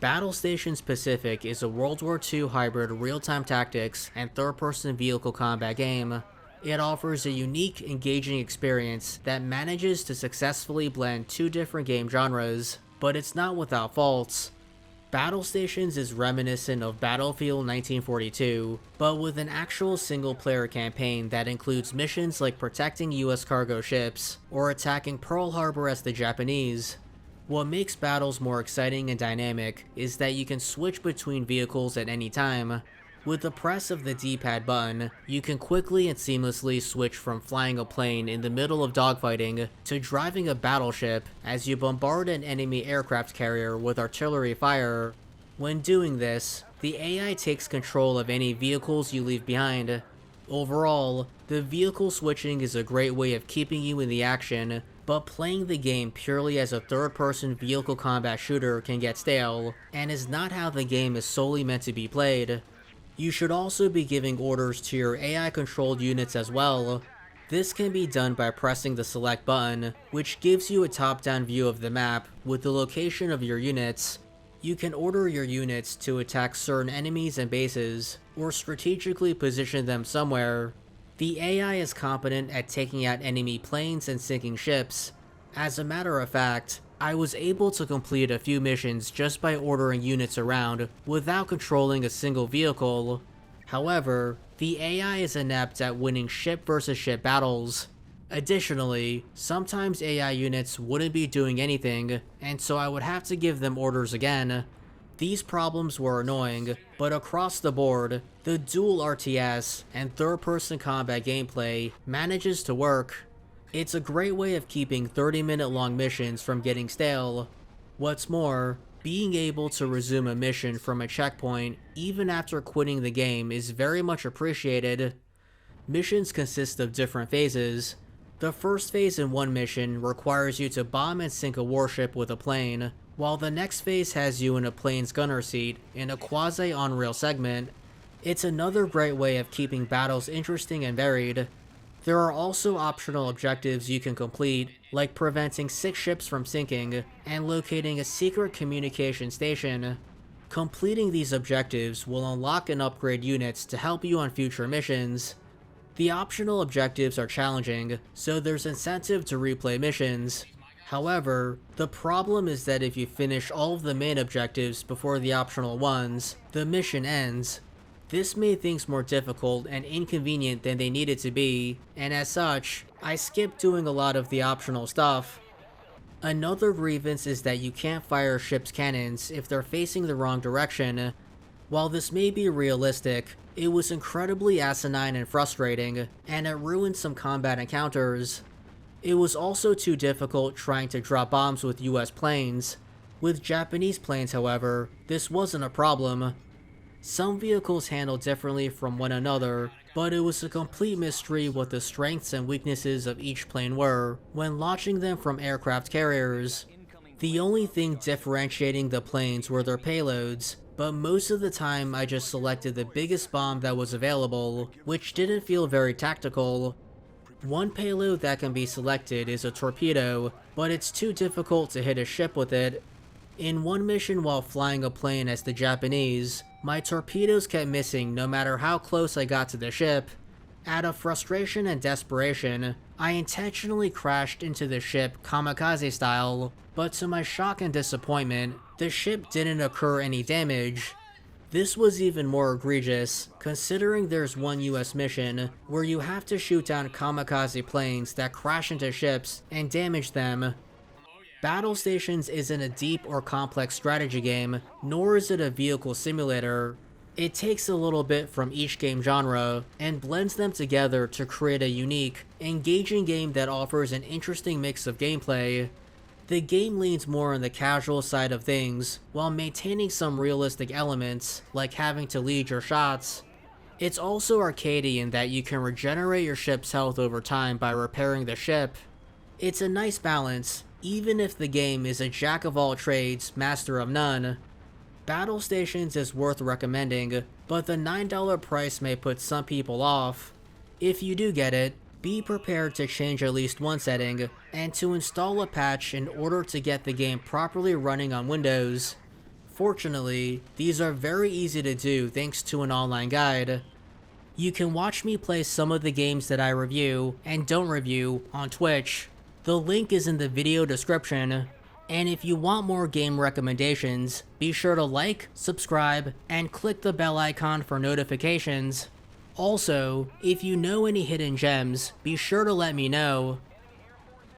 Battlestations Pacific is a World War II hybrid real-time tactics and third-person vehicle combat game. It offers a unique, engaging experience that manages to successfully blend two different game genres, but it's not without faults. Battlestations is reminiscent of Battlefield 1942, but with an actual single-player campaign that includes missions like protecting US cargo ships or attacking Pearl Harbor as the Japanese. What makes battles more exciting and dynamic is that you can switch between vehicles at any time. With the press of the D-pad button, you can quickly and seamlessly switch from flying a plane in the middle of dogfighting to driving a battleship as you bombard an enemy aircraft carrier with artillery fire. When doing this, the AI takes control of any vehicles you leave behind. Overall, the vehicle switching is a great way of keeping you in the action, but playing the game purely as a third-person vehicle combat shooter can get stale, and is not how the game is solely meant to be played. You should also be giving orders to your AI-controlled units as well. This can be done by pressing the select button, which gives you a top-down view of the map with the location of your units. You can order your units to attack certain enemies and bases, or strategically position them somewhere. The AI is competent at taking out enemy planes and sinking ships. As a matter of fact, I was able to complete a few missions just by ordering units around without controlling a single vehicle. However, the AI is inept at winning ship versus ship battles. Additionally, sometimes AI units wouldn't be doing anything, and so I would have to give them orders again. These problems were annoying, but across the board, the dual RTS and third-person combat gameplay manages to work. It's a great way of keeping 30-minute long missions from getting stale. What's more, being able to resume a mission from a checkpoint even after quitting the game is very much appreciated. Missions consist of different phases. The first phase in one mission requires you to bomb and sink a warship with a plane, while the next phase has you in a plane's gunner seat in a quasi-on-rail segment. It's another great way of keeping battles interesting and varied. There are also optional objectives you can complete, like preventing 6 ships from sinking and locating a secret communication station. Completing these objectives will unlock and upgrade units to help you on future missions. The optional objectives are challenging, so there's incentive to replay missions. However, the problem is that if you finish all of the main objectives before the optional ones, the mission ends. This made things more difficult and inconvenient than they needed to be, and as such, I skipped doing a lot of the optional stuff. Another grievance is that you can't fire ships' cannons if they're facing the wrong direction. While this may be realistic, it was incredibly asinine and frustrating, and it ruined some combat encounters. It was also too difficult trying to drop bombs with US planes. With Japanese planes, however, this wasn't a problem. Some vehicles handle differently from one another, but it was a complete mystery what the strengths and weaknesses of each plane were when launching them from aircraft carriers. The only thing differentiating the planes were their payloads, but most of the time I just selected the biggest bomb that was available, which didn't feel very tactical. One payload that can be selected is a torpedo, but it's too difficult to hit a ship with it. In one mission while flying a plane as the Japanese, my torpedoes kept missing no matter how close I got to the ship. Out of frustration and desperation, I intentionally crashed into the ship kamikaze style, but to my shock and disappointment, the ship didn't occur any damage. This was even more egregious, considering there's one US mission where you have to shoot down kamikaze planes that crash into ships and damage them. Battlestations isn't a deep or complex strategy game, nor is it a vehicle simulator. It takes a little bit from each game genre and blends them together to create a unique, engaging game that offers an interesting mix of gameplay. The game leans more on the casual side of things, while maintaining some realistic elements, like having to lead your shots. It's also arcadey in that you can regenerate your ship's health over time by repairing the ship. It's a nice balance, even if the game is a jack of all trades, master of none. Battlestations is worth recommending, but the $9 price may put some people off. If you do get it, be prepared to change at least one setting, and to install a patch in order to get the game properly running on Windows. Fortunately, these are very easy to do thanks to an online guide. You can watch me play some of the games that I review and don't review on Twitch. The link is in the video description. And if you want more game recommendations, be sure to like, subscribe, and click the bell icon for notifications. Also, if you know any hidden gems, be sure to let me know.